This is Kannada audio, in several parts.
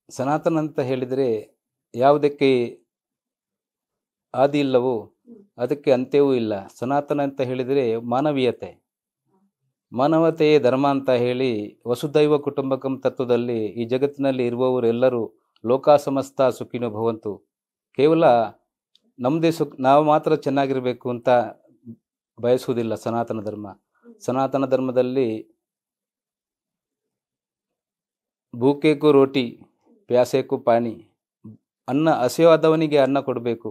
ಸನಾತನ ಅಂತ ಹೇಳಿದರೆ ಯಾವುದಕ್ಕೆ ಆದಿ ಇಲ್ಲವೋ ಅದಕ್ಕೆ ಅಂತ್ಯವೂ ಇಲ್ಲ. ಸನಾತನ ಅಂತ ಹೇಳಿದರೆ ಮಾನವೀಯತೆ, ಮಾನವತೆಯೇ ಧರ್ಮ ಅಂತ ಹೇಳಿ ವಸುದೈವ ಕುಟುಂಬಕಂ ತತ್ವದಲ್ಲಿ ಈ ಜಗತ್ತಿನಲ್ಲಿ ಇರುವವರೆಲ್ಲರೂ ಲೋಕ ಸಮಸ್ತ ಸುಖಿನೋ ಭವಂತು, ಕೇವಲ ನಮ್ಮದೇ ನಾವು ಮಾತ್ರ ಚೆನ್ನಾಗಿರಬೇಕು ಅಂತ ಬಯಸುವುದಿಲ್ಲ ಸನಾತನ ಧರ್ಮ. ಸನಾತನ ಧರ್ಮದಲ್ಲಿ ಭೂಕೇಕು ರೋಟಿ ಪ್ಯಾಸೇಕು ಪಾನಿ, ಅನ್ನ ಹಸಿವಾದವನಿಗೆ ಅನ್ನ ಕೊಡಬೇಕು,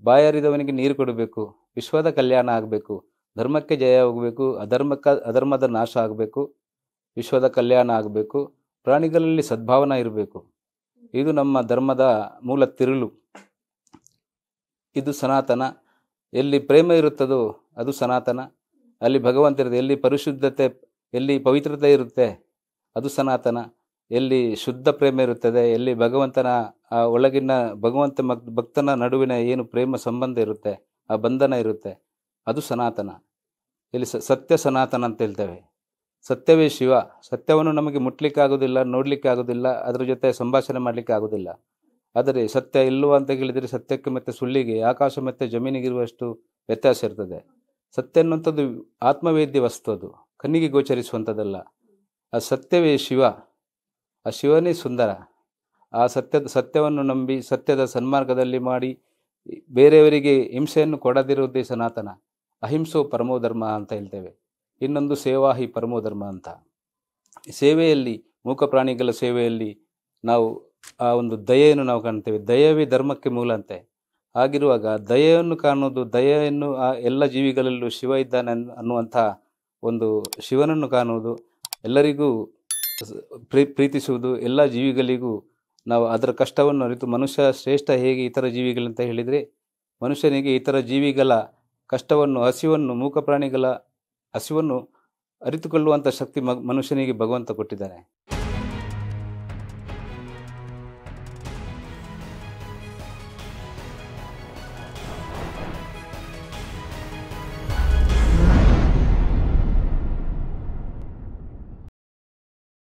ಬಾಯಾರಿದವನಿಗೆ ನೀರು ಕೊಡಬೇಕು, ವಿಶ್ವದ ಕಲ್ಯಾಣ ಆಗಬೇಕು, ಧರ್ಮಕ್ಕೆ ಜಯ ಹೋಗಬೇಕು, ಅಧರ್ಮದ ನಾಶ ಆಗಬೇಕು, ವಿಶ್ವದ ಕಲ್ಯಾಣ ಆಗಬೇಕು, ಪ್ರಾಣಿಗಳಲ್ಲಿ ಸದ್ಭಾವನ ಇರಬೇಕು. ಇದು ನಮ್ಮ ಧರ್ಮದ ಮೂಲ ತಿರುಳು. ಇದು ಸನಾತನ. ಎಲ್ಲಿ ಪ್ರೇಮ ಇರುತ್ತದೋ ಅದು ಸನಾತನ. ಅಲ್ಲಿ ಭಗವಂತ ಇರುತ್ತೆ. ಎಲ್ಲಿ ಪರಿಶುದ್ಧತೆ, ಎಲ್ಲಿ ಪವಿತ್ರತೆ ಇರುತ್ತೆ ಅದು ಸನಾತನ. ಎಲ್ಲಿ ಶುದ್ಧ ಪ್ರೇಮ ಇರುತ್ತದೆ, ಎಲ್ಲಿ ಭಗವಂತನ ಆ ಒಳಗಿನ ಭಗವಂತ ಭಕ್ತನ ನಡುವಿನ ಏನು ಪ್ರೇಮ ಸಂಬಂಧ ಇರುತ್ತೆ, ಆ ಬಂಧನ ಇರುತ್ತೆ, ಅದು ಸನಾತನ. ಇಲ್ಲಿ ಸತ್ಯ ಸನಾತನ ಅಂತ ಹೇಳ್ತೇವೆ. ಸತ್ಯವೇ ಶಿವ. ಸತ್ಯವನ್ನು ನಮಗೆ ಮುಟ್ಲಿಕ್ಕೆ ಆಗೋದಿಲ್ಲ, ನೋಡಲಿಕ್ಕೆ ಆಗೋದಿಲ್ಲ, ಅದರ ಜೊತೆ ಸಂಭಾಷಣೆ ಮಾಡಲಿಕ್ಕೆ ಆಗೋದಿಲ್ಲ. ಆದರೆ ಸತ್ಯ ಇಲ್ಲವ ಅಂತ ಹೇಳಿದರೆ ಸತ್ಯಕ್ಕೆ ಮತ್ತು ಸುಳ್ಳಿಗೆ ಆಕಾಶ ಮತ್ತು ಜಮೀನಿಗಿರುವಷ್ಟು ವ್ಯತ್ಯಾಸ ಇರ್ತದೆ. ಸತ್ಯ ಅನ್ನುವಂಥದ್ದು ಆತ್ಮವೇದ್ಯ ವಸ್ತು, ಅದು ಕಣ್ಣಿಗೆ ಗೋಚರಿಸುವಂಥದ್ದಲ್ಲ. ಆ ಸತ್ಯವೇ ಶಿವ, ಆ ಶಿವನೇ ಸುಂದರ. ಆ ಸತ್ಯವನ್ನು ನಂಬಿ ಸತ್ಯದ ಸನ್ಮಾರ್ಗದಲ್ಲಿ ಮಾಡಿ ಬೇರೆಯವರಿಗೆ ಹಿಂಸೆಯನ್ನು ಕೊಡದಿರುವುದೇ ಸನಾತನ. ಅಹಿಂಸೋ ಪರಮೋ ಧರ್ಮ ಅಂತ ಹೇಳ್ತೇವೆ. ಇನ್ನೊಂದು ಸೇವಾ ಹಿ ಪರಮೋ ಧರ್ಮ ಅಂತ. ಸೇವೆಯಲ್ಲಿ, ಮೂಕ ಪ್ರಾಣಿಗಳ ಸೇವೆಯಲ್ಲಿ ನಾವು ಆ ಒಂದು ದಯೆಯನ್ನು ನಾವು ಕಾಣ್ತೇವೆ. ದಯವೇ ಧರ್ಮಕ್ಕೆ ಮೂಲ ಅಂತೆ. ಹಾಗಿರುವಾಗ ದಯೆಯನ್ನು ಕಾಣುವುದು, ದಯೆಯನ್ನು ಆ ಎಲ್ಲ ಜೀವಿಗಳಲ್ಲೂ ಶಿವ ಇದ್ದಾನೆ ಅನ್ನುವಂಥ ಒಂದು ಶಿವನನ್ನು ಕಾಣುವುದು, ಎಲ್ಲರಿಗೂ ಪ್ರೀತಿಸುವುದು, ಎಲ್ಲ ಜೀವಿಗಳಿಗೂ ನಾವು ಅದರ ಕಷ್ಟವನ್ನು ಅರಿತು ಮನುಷ್ಯ ಶ್ರೇಷ್ಠ ಹೇಗೆ ಇತರ ಜೀವಿಗಳಂತ ಹೇಳಿದರೆ, ಮನುಷ್ಯನಿಗೆ ಇತರ ಜೀವಿಗಳ ಕಷ್ಟವನ್ನು, ಹಸಿವನ್ನು, ಮೂಕ ಪ್ರಾಣಿಗಳ ಹಸಿವನ್ನು ಅರಿತುಕೊಳ್ಳುವಂಥ ಶಕ್ತಿ ಮನುಷ್ಯನಿಗೆ ಭಗವಂತ ಕೊಟ್ಟಿದ್ದಾನೆ.